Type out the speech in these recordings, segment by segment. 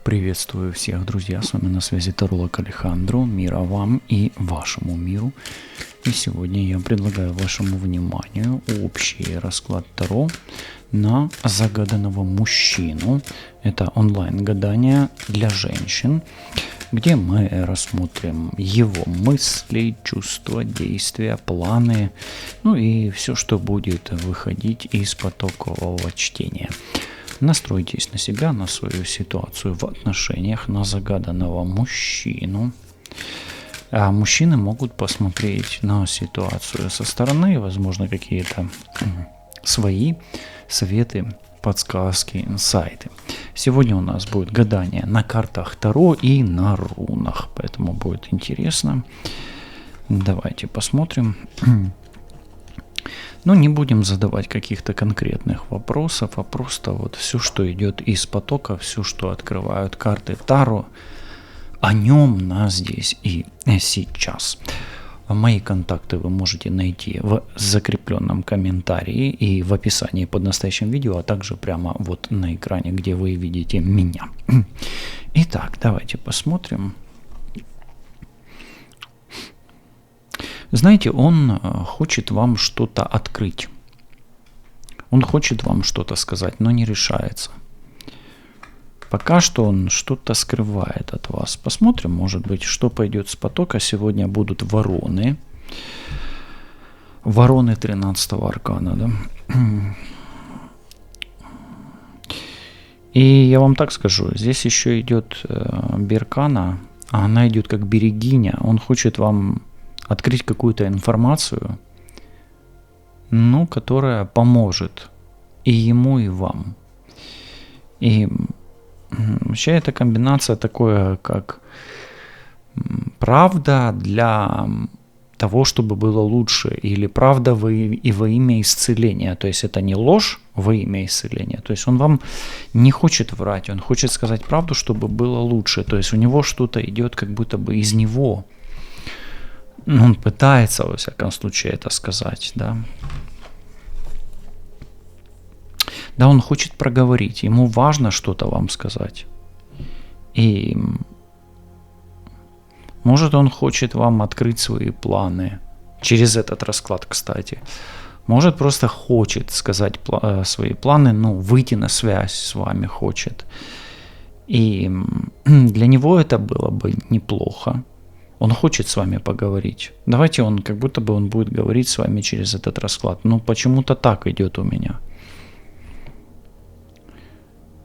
Приветствую всех, друзья, с вами на связи Таролог Алехандро, мира вам и вашему миру. И сегодня я предлагаю вашему вниманию общий расклад Таро на загаданного мужчину. Это онлайн-гадание для женщин, где мы рассмотрим его мысли, чувства, действия, планы, ну и все, что будет выходить из потокового чтения. Настройтесь на себя, на свою ситуацию в отношениях, на загаданного мужчину. А мужчины могут посмотреть на ситуацию со стороны, возможно, какие-то свои советы, подсказки, инсайты. Сегодня у нас будет гадание на картах Таро и на рунах, поэтому будет интересно. Давайте посмотрим. Но не будем задавать каких-то конкретных вопросов, а просто вот все, что идет из потока, все, что открывают карты Таро, о нем нас здесь и сейчас. Мои контакты вы можете найти в закрепленном комментарии и в описании под настоящим видео, а также прямо вот на экране, где вы видите меня. Итак, давайте посмотрим. Знаете, он хочет вам что-то открыть. Он хочет вам что-то сказать, но не решается. Пока что он что-то скрывает от вас. Посмотрим, может быть, что пойдет с потока. Сегодня будут вороны. Вороны 13-го аркана, да? И я вам так скажу, здесь еще идет Беркана, а она идет как берегиня. Он хочет вам открыть какую-то информацию, ну, которая поможет и ему, и вам. И вообще эта комбинация такое, как правда для того, чтобы было лучше, или правда во имя исцеления. То есть это не ложь во имя исцеления. То есть он вам не хочет врать, он хочет сказать правду, чтобы было лучше. То есть у него что-то идет как будто бы из него. Он пытается, во всяком случае, это сказать, да. Да, он хочет проговорить, ему важно что-то вам сказать. И может он хочет вам открыть свои планы через этот расклад, кстати. Может просто хочет сказать свои планы, ну, выйти на связь с вами хочет. И для него это было бы неплохо. Он хочет с вами поговорить. Давайте он, как будто бы он будет говорить с вами через этот расклад. Ну, почему-то так идет у меня.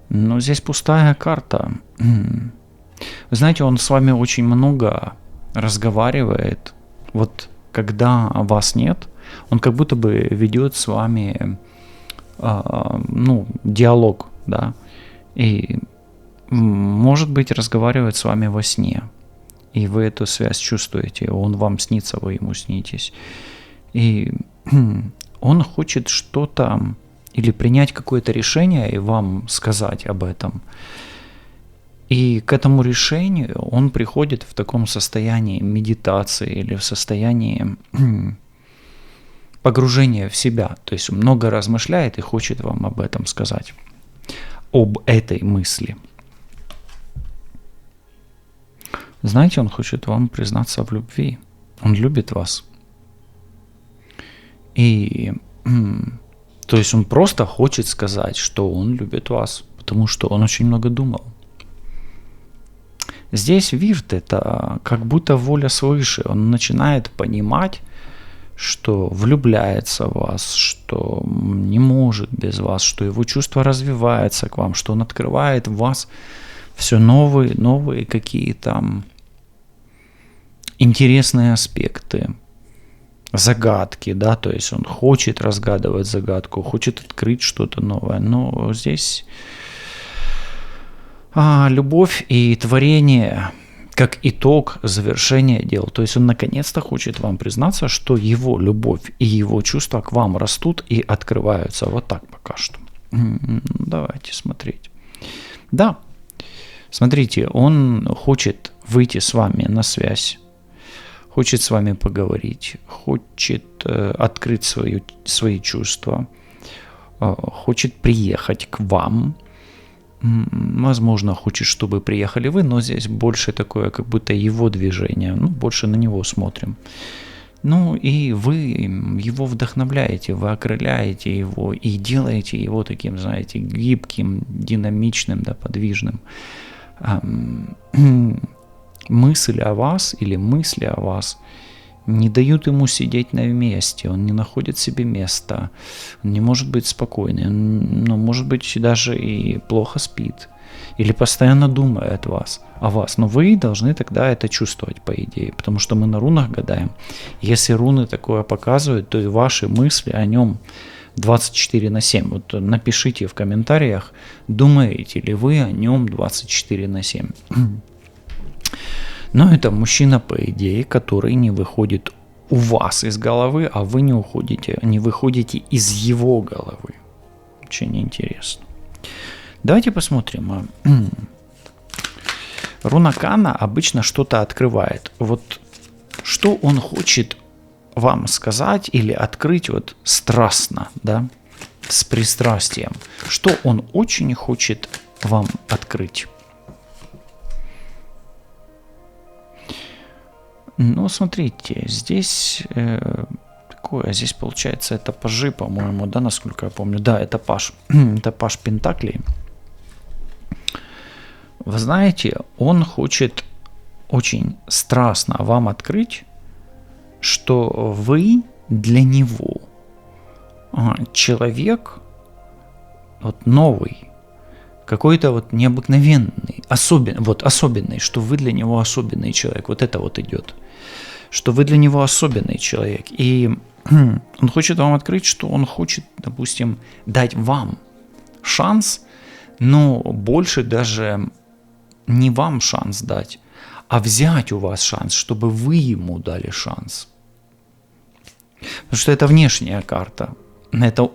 Но здесь пустая карта. Вы знаете, он с вами очень много разговаривает. Вот когда вас нет, он как будто бы ведет с вами диалог, да. И, может быть, разговаривает с вами во сне. И вы эту связь чувствуете, он вам снится, вы ему снитесь. И он хочет что-то или принять какое-то решение и вам сказать об этом. И к этому решению он приходит в таком состоянии медитации или в состоянии погружения в себя. То есть много размышляет и хочет вам об этом сказать, об этой мысли. Знаете, он хочет вам признаться в любви. Он любит вас. И то есть он просто хочет сказать, что он любит вас, потому что он очень много думал. Здесь вирт — это как будто воля свыше. Он начинает понимать, что влюбляется в вас, что не может без вас, что его чувство развивается к вам, что он открывает в вас все новые какие-то интересные аспекты, загадки, да, то есть он хочет разгадывать загадку, хочет открыть что-то новое, но здесь любовь и творение как итог завершения дел, то есть он наконец-то хочет вам признаться, что его любовь и его чувства к вам растут и открываются, вот так пока что. Давайте смотреть. Да, смотрите, он хочет выйти с вами на связь, хочет с вами поговорить, хочет открыть свои чувства, хочет приехать к вам, возможно, хочет, чтобы приехали вы, но здесь больше такое, как будто его движение, ну, больше на него смотрим. Ну, и вы его вдохновляете, вы окрыляете его и делаете его таким, знаете, гибким, динамичным, да, подвижным. Мысль о вас или мысли о вас не дают ему сидеть на месте, он не находит себе места, он не может быть спокойным, он, может быть, даже и плохо спит, или постоянно думает о вас. Но вы должны тогда это чувствовать, по идее, потому что мы на рунах гадаем. Если руны такое показывают, то и ваши мысли о нем 24/7. Вот напишите в комментариях, думаете ли вы о нем 24/7. Но это мужчина, по идее, который не выходит у вас из головы, а вы не выходите из его головы. Очень интересно. Давайте посмотрим. Руна Кана обычно что-то открывает. Вот что он хочет вам сказать или открыть вот страстно, да, с пристрастием. Что он очень хочет вам открыть. Ну, смотрите, здесь такое, здесь получается это пажи, по-моему, да, насколько я помню. Да, это паж, это паж Пентаклей. Вы знаете, он хочет очень страстно вам открыть, что вы для него человек вот новый, какой-то вот необыкновенный, особенный, что вы для него особенный человек. Вот это вот идет. Что вы для него особенный человек. И он хочет вам открыть, что он хочет, допустим, дать вам шанс, но больше даже не вам шанс дать, а взять у вас шанс, чтобы вы ему дали шанс. Потому что это внешняя карта.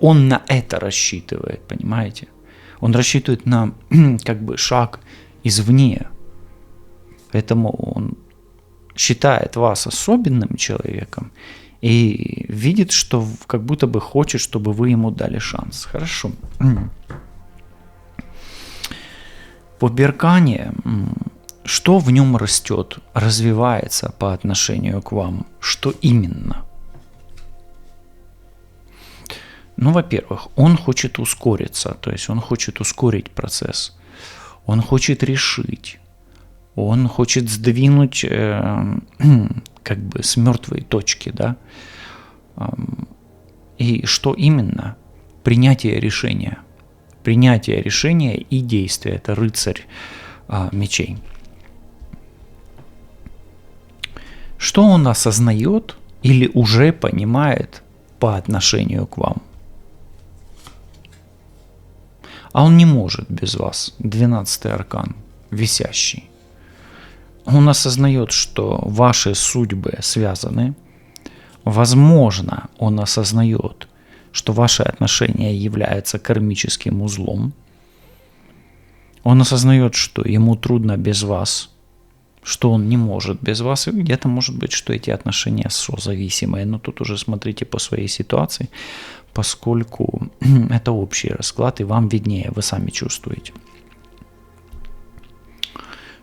Он на это рассчитывает, понимаете? Он рассчитывает на как бы шаг извне. Поэтому он считает вас особенным человеком и видит, что как будто бы хочет, чтобы вы ему дали шанс. Хорошо. По Беркане, что в нем растет, развивается по отношению к вам? Что именно? Ну, во-первых, он хочет ускориться, то есть он хочет ускорить процесс, он хочет решить, он хочет сдвинуть как бы с мертвой точки, да. И что именно? Принятие решения. Принятие решения и действия. Это рыцарь мечей. Что он осознает или уже понимает по отношению к вам? А он не может без вас. 12-й аркан, висящий. Он осознает, что ваши судьбы связаны. Возможно, он осознает, что ваши отношения являются кармическим узлом. Он осознает, что ему трудно без вас, что он не может без вас. И где-то может быть, что эти отношения созависимые. Но тут уже смотрите по своей ситуации, поскольку это общий расклад, и вам виднее, вы сами чувствуете.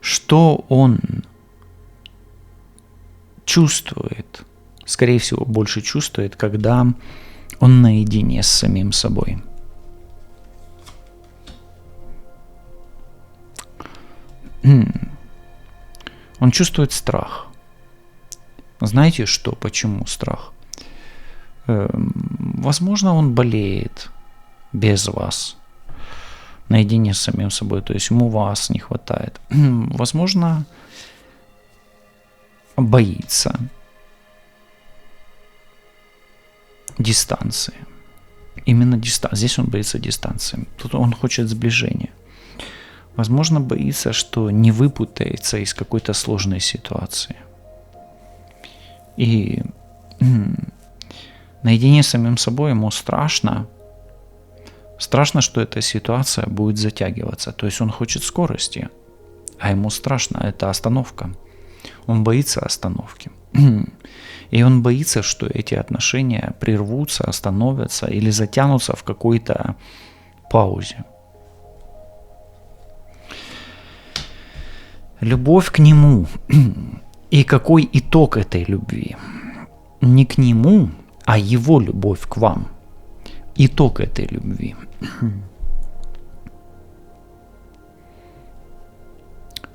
Что он чувствует? Скорее всего, больше чувствует, когда он наедине с самим собой. Он чувствует страх. Знаете что? Почему страх? Возможно, он болеет без вас, наедине с самим собой, то есть ему вас не хватает. Возможно, боится дистанции. Именно дистанции. Здесь он боится дистанции. Тут он хочет сближения. Возможно, боится, что не выпутается из какой-то сложной ситуации. И наедине с самим собой ему страшно. Страшно, что эта ситуация будет затягиваться. То есть он хочет скорости, а ему страшно. Это остановка. Он боится остановки. И он боится, что эти отношения прервутся, остановятся или затянутся в какой-то паузе. Любовь к нему. И какой итог этой любви? Не к нему, а его любовь к вам. Итог этой любви.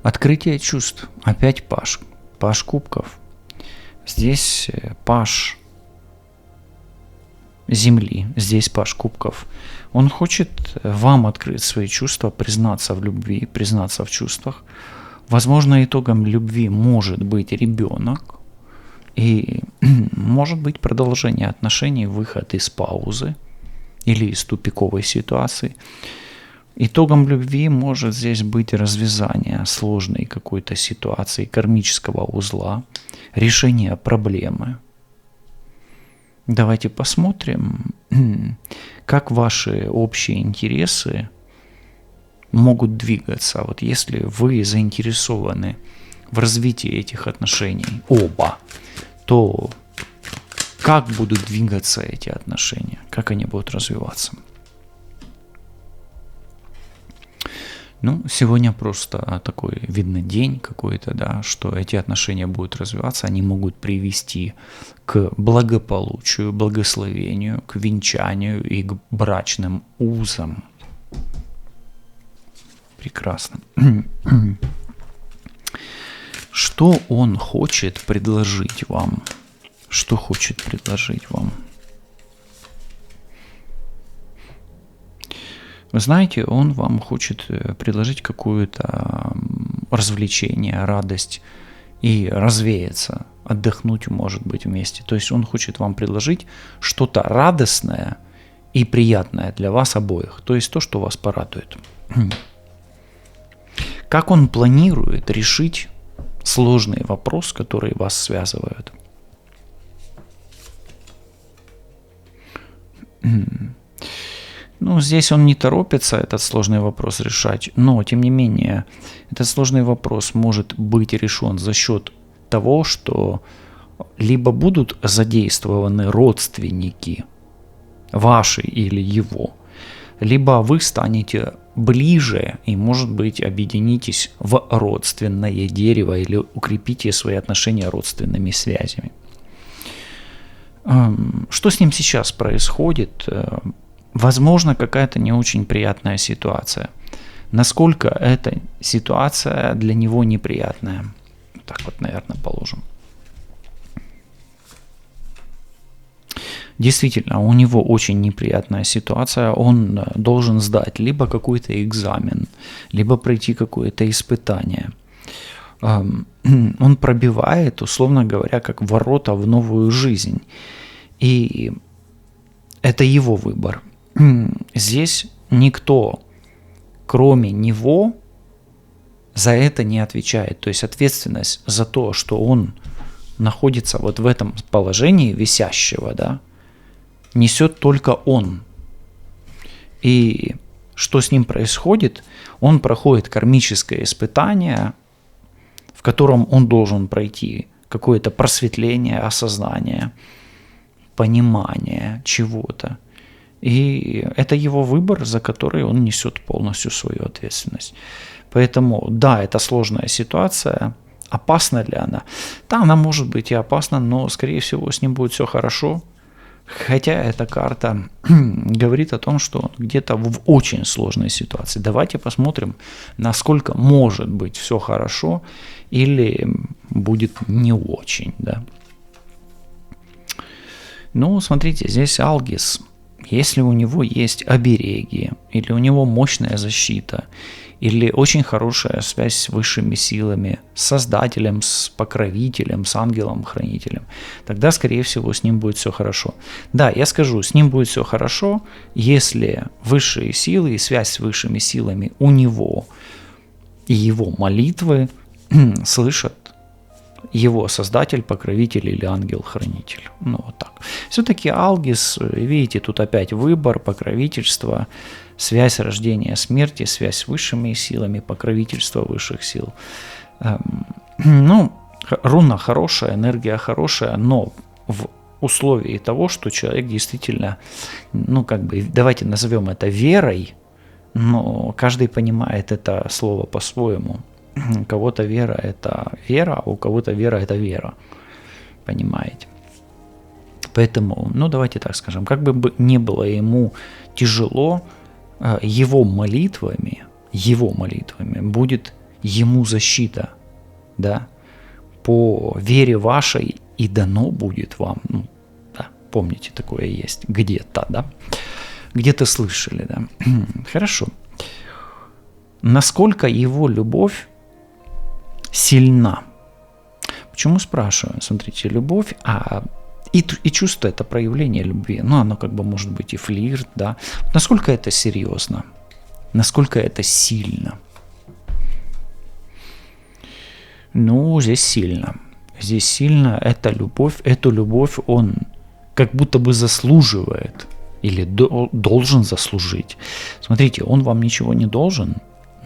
Открытие чувств. Опять паж. Паж кубков. Здесь паж земли, здесь паж кубков. Он хочет вам открыть свои чувства, признаться в любви, признаться в чувствах. Возможно, итогом любви может быть ребенок и может быть продолжение отношений, выход из паузы или из тупиковой ситуации. Итогом любви может здесь быть развязание сложной какой-то ситуации, кармического узла, решение проблемы. Давайте посмотрим, как ваши общие интересы могут двигаться. Вот если вы заинтересованы в развитии этих отношений, оба, то как будут двигаться эти отношения, как они будут развиваться? Ну, сегодня просто такой, видно, день какой-то, да, что эти отношения будут развиваться, они могут привести к благополучию, благословению, к венчанию и к брачным узам. Прекрасно. Что он хочет предложить вам? Что хочет предложить вам? Вы знаете, он вам хочет предложить какое-то развлечение, радость и развеяться, отдохнуть, может быть, вместе. То есть он хочет вам предложить что-то радостное и приятное для вас обоих. То есть то, что вас порадует. Как он планирует решить сложный вопрос, который вас связывает? Ну, здесь он не торопится этот сложный вопрос решать, но, тем не менее, этот сложный вопрос может быть решен за счет того, что либо будут задействованы родственники ваши или его, либо вы станете ближе и, может быть, объединитесь в родственное дерево или укрепите свои отношения родственными связями. Что с ним сейчас происходит? Возможно, какая-то не очень приятная ситуация. Насколько эта ситуация для него неприятная? Так вот, наверное, положим. Действительно, у него очень неприятная ситуация. Он должен сдать либо какой-то экзамен, либо пройти какое-то испытание. Он пробивает, условно говоря, как ворота в новую жизнь. И это его выбор. Здесь никто, кроме него, за это не отвечает. То есть ответственность за то, что он находится вот в этом положении висящего, да, несет только он. И что с ним происходит? Он проходит кармическое испытание, в котором он должен пройти какое-то просветление, осознание, понимание чего-то. И это его выбор, за который он несет полностью свою ответственность. Поэтому, да, это сложная ситуация. Опасна ли она? Да, она может быть и опасна, но, скорее всего, с ним будет все хорошо. Хотя эта карта говорит о том, что он где-то в очень сложной ситуации. Давайте посмотрим, насколько может быть все хорошо или будет не очень. Да? Ну, смотрите, здесь Алгис. Если у него есть обереги, или у него мощная защита, или очень хорошая связь с высшими силами, с Создателем, с Покровителем, с Ангелом-Хранителем, тогда, скорее всего, с ним будет все хорошо. Да, я скажу, с ним будет все хорошо, если высшие силы и связь с высшими силами у него и его молитвы слышат его Создатель, Покровитель или Ангел-Хранитель. Ну, вот так. Все-таки Алгис, видите, тут опять выбор, покровительство, связь рождения, смерти, связь с высшими силами, покровительство высших сил. Ну, руна хорошая, энергия хорошая, но в условии того, что человек действительно, ну, как бы, давайте назовем это верой, но каждый понимает это слово по-своему. У кого-то вера – это вера, а у кого-то вера – это вера. Понимаете? Поэтому, ну давайте так скажем, как бы ни было ему тяжело, его молитвами будет ему защита, да, по вере вашей и дано будет вам, ну, да, помните, такое есть где-то, да, где-то слышали, да. Хорошо. Насколько его любовь сильна? Почему спрашиваю? Смотрите, любовь, и чувство – это проявление любви. Ну, оно как бы может быть и флирт, да. Насколько это серьезно? Насколько это сильно? Ну, здесь сильно. Здесь сильно эту любовь он как будто бы заслуживает или должен заслужить. Смотрите, он вам ничего не должен,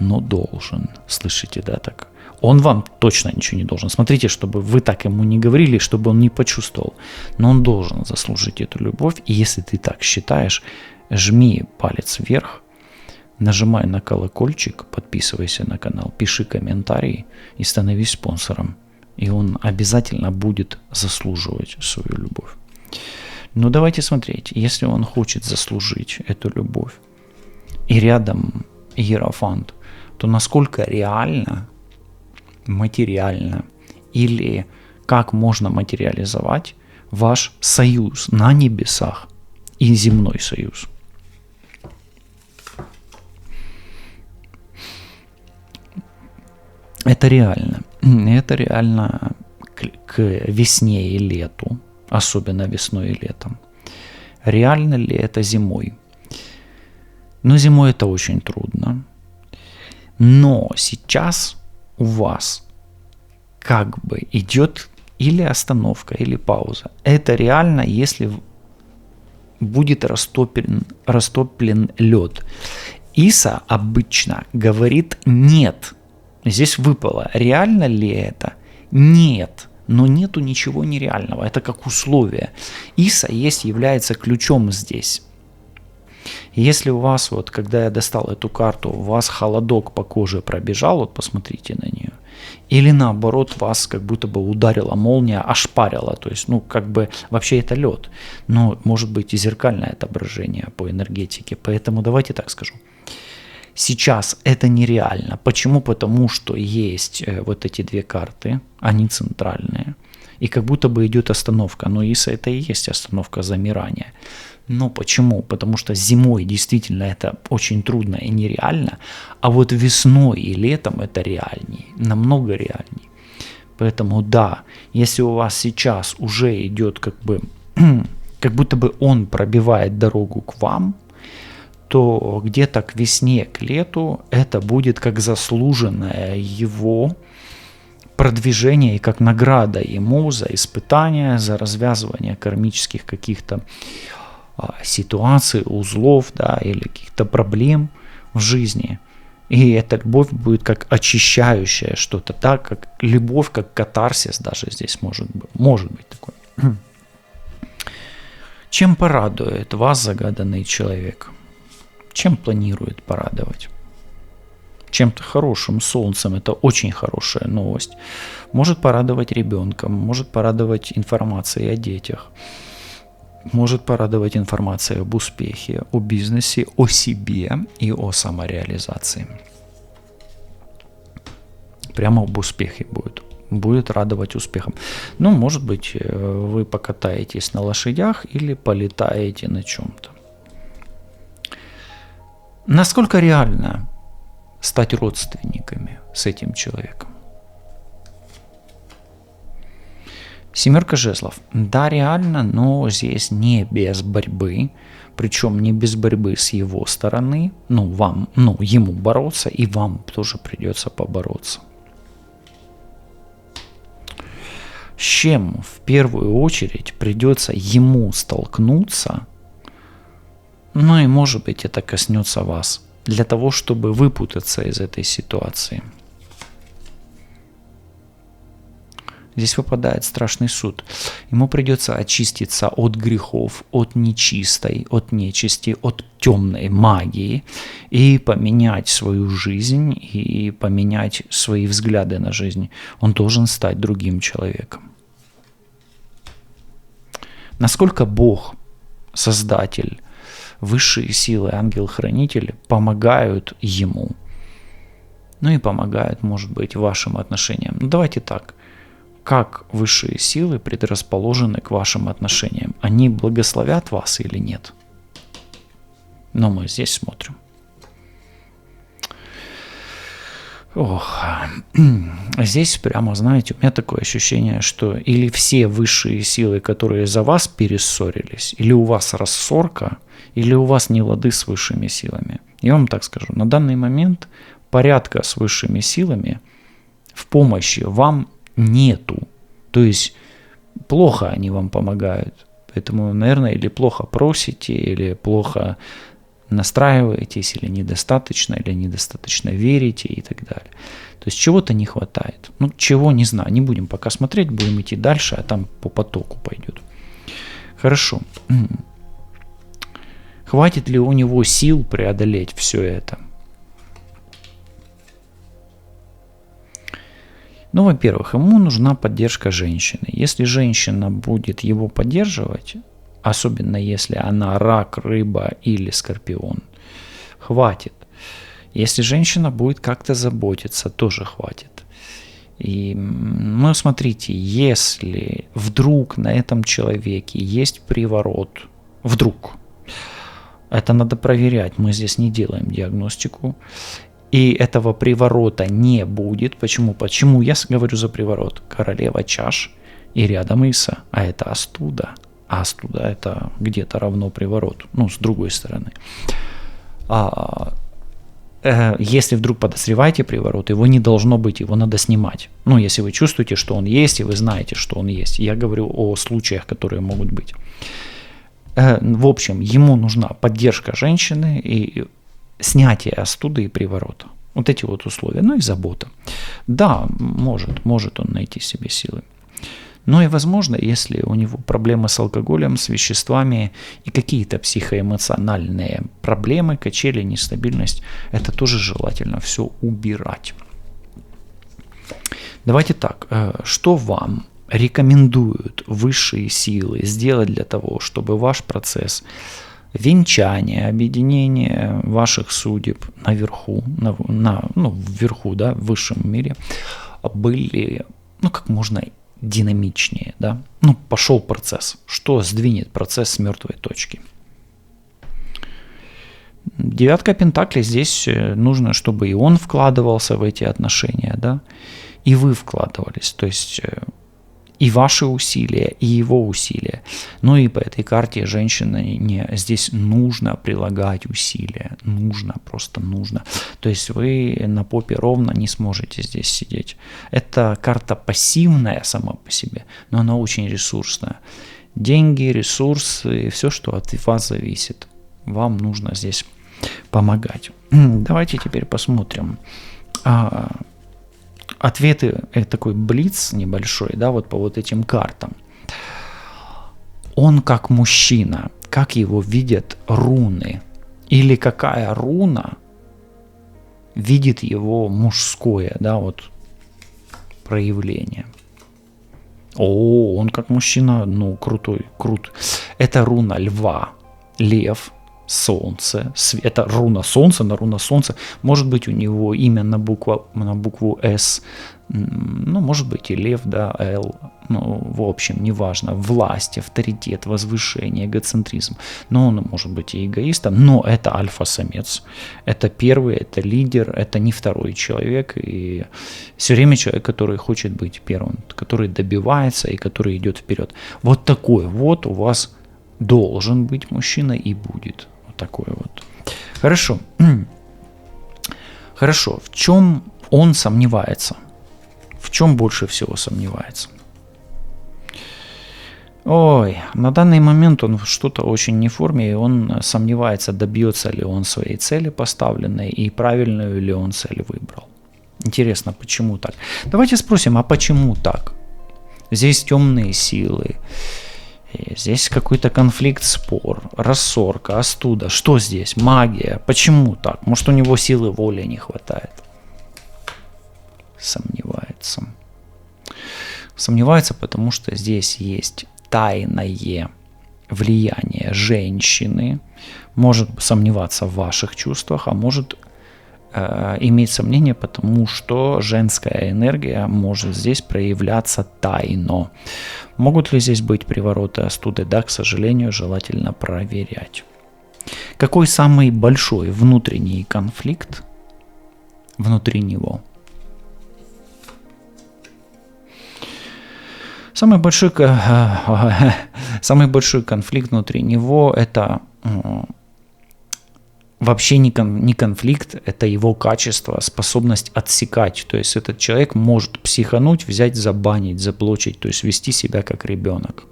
но должен. Слышите, да, так? Он вам точно ничего не должен. Смотрите, чтобы вы так ему не говорили, чтобы он не почувствовал. Но он должен заслужить эту любовь. И если ты так считаешь, жми палец вверх, нажимай на колокольчик, подписывайся на канал, пиши комментарий и становись спонсором. И он обязательно будет заслуживать свою любовь. Но давайте смотреть, если он хочет заслужить эту любовь, и рядом Иерофант, то насколько реально, материально или как можно материализовать ваш союз на небесах и земной союз. Это реально. Это реально к весне и лету, особенно весной и летом. Реально ли это зимой? Но зимой это очень трудно. Но сейчас у вас как бы идет или остановка, или пауза. Это реально, если будет растоплен лед. Иса обычно говорит «нет». Здесь выпало. Реально ли это? Нет. Но нету ничего нереального. Это как условие. Иса является ключом здесь. Если у вас, вот когда я достал эту карту, у вас холодок по коже пробежал, вот посмотрите на нее, или наоборот вас как будто бы ударила молния, ошпарила, то есть, ну, как бы вообще это лед, но может быть и зеркальное отображение по энергетике, поэтому давайте так скажу. Сейчас это нереально. Почему? Потому что есть вот эти две карты, они центральные, и как будто бы идет остановка, но Иса это и есть остановка замирания. Но почему? Потому что зимой действительно это очень трудно и нереально, а вот весной и летом это реальней, намного реальней. Поэтому да, если у вас сейчас уже идет как будто бы он пробивает дорогу к вам, то где-то к весне, к лету это будет как заслуженное его продвижение и как награда ему за испытания, за развязывание кармических каких-то ситуаций, узлов, да, или каких-то проблем в жизни. И эта любовь будет как очищающая что-то, так как любовь, как катарсис даже здесь может быть такой. Чем порадует вас загаданный человек? Чем планирует порадовать? Чем-то хорошим, солнцем, это очень хорошая новость. Может порадовать ребенком, может порадовать информацией о детях, может порадовать информацией об успехе, о бизнесе, о себе и о самореализации. Прямо об успехе будет радовать успехом. Ну, может быть, вы покатаетесь на лошадях или полетаете на чем-то. Насколько реально стать родственниками с этим человеком? Семерка жезлов. Да, реально, но здесь не без борьбы, причем не без борьбы с его стороны. Ему бороться, и вам тоже придется побороться. С чем в первую очередь придется ему столкнуться, ну и может быть это коснется вас, для того, чтобы выпутаться из этой ситуации. Здесь выпадает страшный суд. Ему придется очиститься от грехов, от нечистой, от нечисти, от темной магии и поменять свою жизнь и поменять свои взгляды на жизнь. Он должен стать другим человеком. Насколько Бог, Создатель, высшие силы, ангел-хранитель помогают ему, ну и помогают, может быть, вашим отношениям. Ну давайте так. Как высшие силы предрасположены к вашим отношениям? Они благословят вас или нет? Но мы здесь смотрим. Ох, здесь прямо, знаете, у меня такое ощущение, что или все высшие силы, которые за вас перессорились, или у вас рассорка, или у вас не лады с высшими силами. Я вам так скажу, на данный момент порядка с высшими силами в помощи вам нету. То есть плохо они вам помогают. Поэтому, наверное, или плохо просите, или плохо настраиваетесь, или недостаточно верите и так далее. То есть чего-то не хватает. Ну, чего, не знаю. Не будем пока смотреть, будем идти дальше, а там по потоку пойдет. Хорошо. Хватит ли у него сил преодолеть все это? Ну, во-первых, ему нужна поддержка женщины. Если женщина будет его поддерживать, особенно если она рак, рыба или скорпион, хватит. Если женщина будет как-то заботиться, тоже хватит. И, ну, смотрите, если вдруг на этом человеке есть приворот, вдруг, это надо проверять, мы здесь не делаем диагностику, и этого приворота не будет. Почему? Почему я говорю за приворот? Королева чаш и рядом Иса, а это Астуда. А Астуда это где-то равно привороту, ну, с другой стороны. Если вдруг подозреваете приворот, его не должно быть, его надо снимать. Ну, если вы чувствуете, что он есть, и вы знаете, что он есть. Я говорю о случаях, которые могут быть. В общем, ему нужна поддержка женщины и снятие астуды и приворота. Вот эти вот условия. Ну и забота. Да, может он найти себе силы. Но и возможно, если у него проблемы с алкоголем, с веществами и какие-то психоэмоциональные проблемы, качели, нестабильность, это тоже желательно все убирать. Давайте так, что вам рекомендуют высшие силы сделать для того, чтобы ваш процесс венчания, объединения ваших судеб наверху, вверху, да, в высшем мире, были, ну, как можно динамичнее, да? Ну, пошел процесс. Что сдвинет процесс с мертвой точки? Девятка пентаклей, здесь нужно, чтобы и он вкладывался в эти отношения, да, и вы вкладывались, то есть и ваши усилия, и его усилия. Ну и по этой карте женщине здесь нужно прилагать усилия. Просто нужно. То есть вы на попе ровно не сможете здесь сидеть. Это карта пассивная сама по себе, но она очень ресурсная. Деньги, ресурсы, все, что от вас зависит. Вам нужно здесь помогать. Давайте теперь посмотрим. Ответы, такой блиц небольшой, да, вот по вот этим картам. Он как мужчина, как его видят руны, или какая руна видит его мужское, да, вот проявление. Он как мужчина, ну, крут. Это руна льва, лев, солнце, это руна солнца на руна солнца. Может быть, у него имя на букву С, ну, может быть, и лев, да, Л, ну, в общем, неважно, власть, авторитет, возвышение, эгоцентризм. Но он может быть и эгоистом, но это альфа-самец, это первый, это лидер, это не второй человек, и все время человек, который хочет быть первым, который добивается и который идет вперед. Вот такой вот у вас должен быть мужчина и будет. Такой вот. Хорошо. Хорошо. В чем он сомневается? В чем больше всего сомневается? На данный момент он что-то очень не в форме, и он сомневается, добьется ли он своей цели поставленной, и правильную ли он цель выбрал. Интересно, почему так? Давайте спросим, а почему так? Здесь темные силы. Здесь какой-то конфликт, спор, рассорка, остуда. Что здесь? Магия. Почему так? Может, у него силы воли не хватает? Сомневается. Сомневается, потому что здесь есть тайное влияние женщины. Может сомневаться в ваших чувствах, а может иметь сомнения, потому что женская энергия может здесь проявляться тайно. Могут ли здесь быть привороты, остуды? Да, к сожалению, желательно проверять. Какой самый большой внутренний конфликт внутри него? Самый большой конфликт внутри него – это вообще не конфликт, это его качество, способность отсекать. То есть этот человек может психануть, взять, забанить, заблочить, то есть вести себя как ребенок.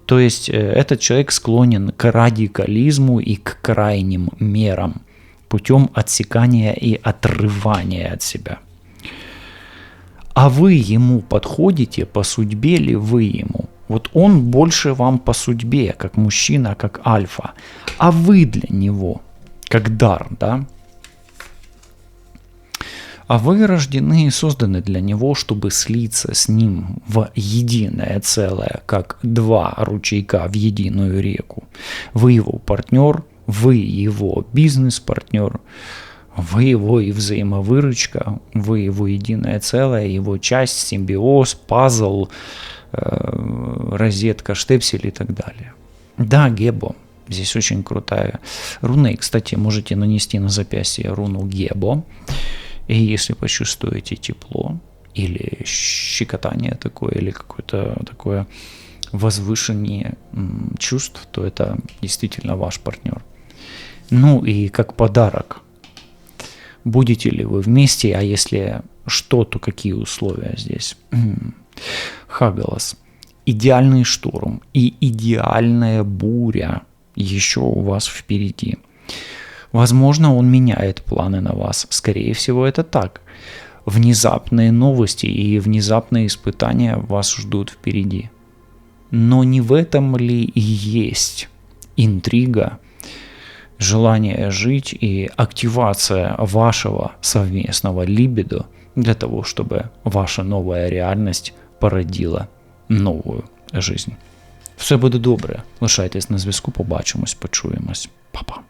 То есть этот человек склонен к радикализму и к крайним мерам путем отсекания и отрывания от себя. А вы ему подходите, по судьбе ли вы ему? Вот он больше вам по судьбе, как мужчина, как альфа, а вы для него как дар, да? А вы рождены и созданы для него, чтобы слиться с ним в единое целое, как два ручейка в единую реку. Вы его партнер, вы его бизнес-партнер, вы его и взаимовыручка, вы его единое целое, его часть, симбиоз, пазл, розетка, штепсель и так далее. Да, Гебо. Здесь очень крутая руна. И, кстати, можете нанести на запястье руну Гебо. И если почувствуете тепло или щекотание такое, или какое-то такое возвышение чувств, то это действительно ваш партнер. Ну и как подарок. Будете ли вы вместе, а если что, то какие условия здесь? Хагалас. Идеальный шторм и идеальная буря еще у вас впереди. Возможно, он меняет планы на вас. Скорее всего, это так. Внезапные новости и внезапные испытания вас ждут впереди. Но не в этом ли и есть интрига, желание жить и активация вашего совместного либидо для того, чтобы ваша новая реальность породила нову жизнь. Все буде добре. Лишайтесь на зв'язку, побачимось, почуємось. Па-па.